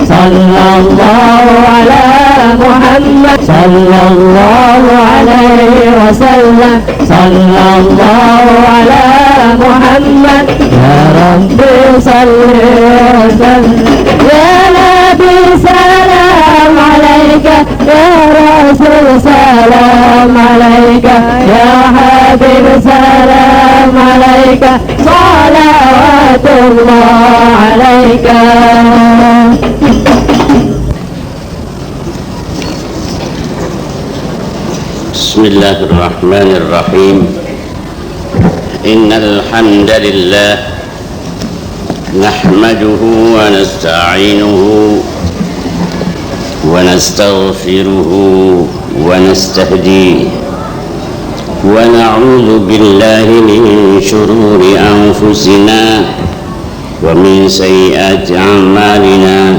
sallallahu ala Muhammad sallallahu alaihi wasallam sallallahu ala Muhammad ya Rabbi salli wa sallim ya Nabi salam alaika ya Rasul salam alaika ya Habib salam alaika salawatullah alaika. Bismillahirrahmanirrahim. Innal hamdalillah nahmaduhu wa nasta'inuhu wa nastaghfiruhu wa nastahdihi wa na'udzu billahi min shururi anfusina wa min sayyiati a'malina.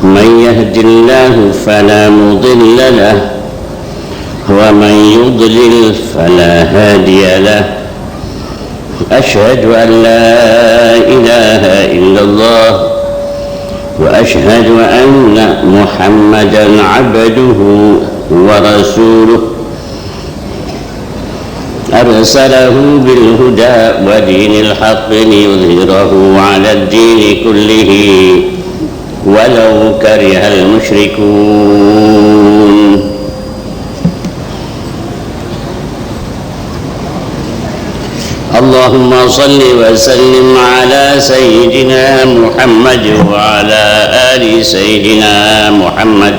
Man yahdihillahu fala mudilla lahu ومن يضلل فلا هادي له. أشهد أن لا إله إلا الله وأشهد أن محمدا عبده ورسوله أرسله بالهدى ودين الحق ليظهره على الدين كله ولو كره المشركون. اللهم صل وسلم على سيدنا محمد وعلى آل سيدنا محمد.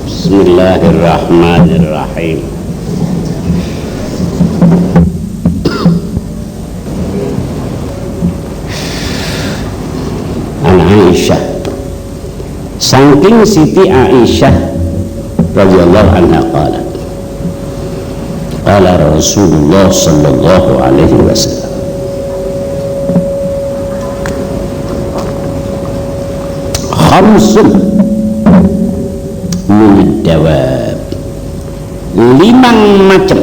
بسم الله الرحمن الرحيم. An Aisyah, saking Siti Aisyah radhiyallahu anha qalat qala Rasulullah sallallahu alaihi wasallam khamsun minad dawab, limang macam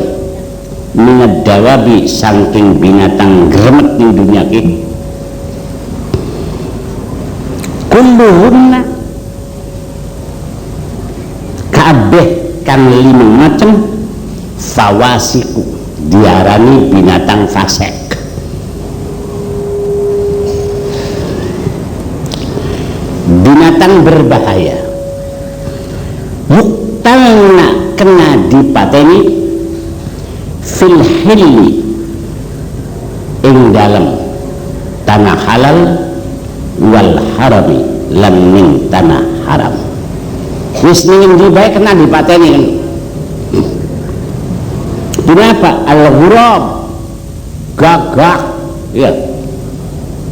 minad dawabi saking binatang gremet ning dunia iki, kulluhunna kabeh kan limang macam fawasiku diarani binatang fasek. Binatang berbahaya yuktalna kena dipateni fil hilli ing dalam tanah halal wal harami lan ning tanah haram. Wis ning ndi bae kena dipateni kan. Kenapa? Al-ghurab, gagak, ya,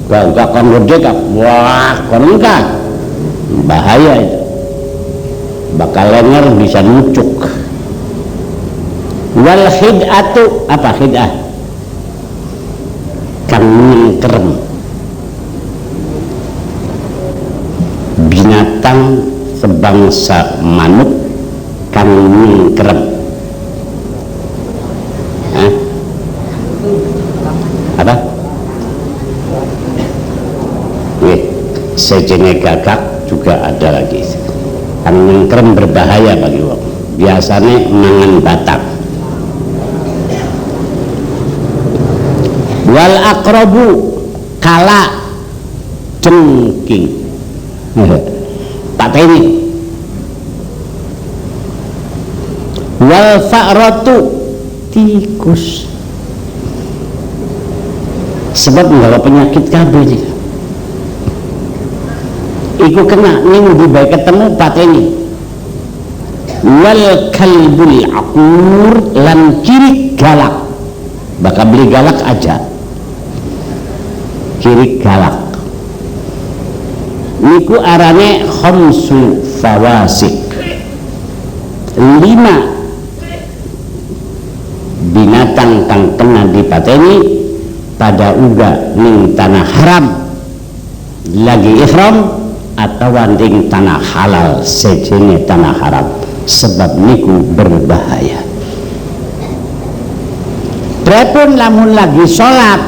gagak kan gede kan, wah, kan bahaya itu, bakal lenger bisa nucuk. Wal hid'atu, apa hid'ah? Kang nyengkerem, binatang sebangsa manuk kang nyengkerem. Apa? Sejenis gagak juga ada lagi. Kan nyengkrem berbahaya bagi wong. Biasanya mangan batang. Wal aqrabu kala cengking. Pateni. Wal fa'ratu tikus. Sebab nggak penyakit kabeh iku kena ning di bae ketemu pateni. Wal kalbul aqur lan kiri galak, bakal beli galak aja kiri galak niku arane khamsu fawasik, 5 binatang kang kena dipateni pada uga ning tanah haram lagi ihram atau ning tanah halal sejene tanah haram, sebab niku berbahaya. Prepun lamun lagi sholat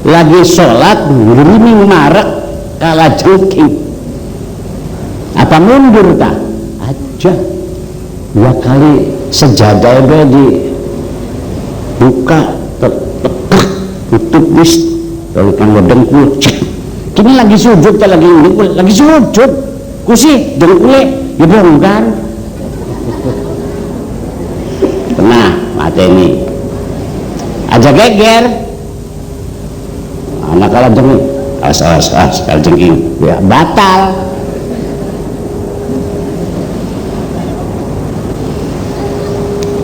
lagi sholat ngiring marek kalah jengking apa mundur tak aja 2 kali sejadah udah dibuka tutup wis kan dengkul kini lagi sujud tak lagi sujud kusi dengkulnya ya bongkar tenang mata ini aja geger anak kalah jengking kalah jengking ya batal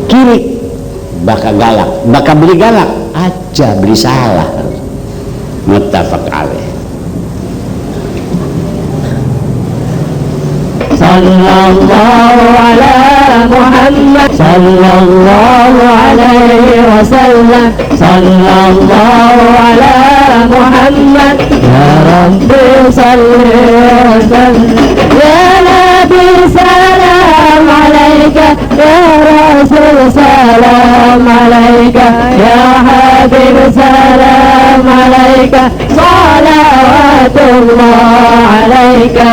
kiri bakal galak bakal beli galak aja beli salah muttafaq alaih. Sallallahu ala Muhammad sallallahu alaihi wasallam sallallahu ala Muhammad ya Rabbi salli wa sallim ya Nabi salam alaika ya Rasul salam alaika ya Habib salam alaika salawatullah alaika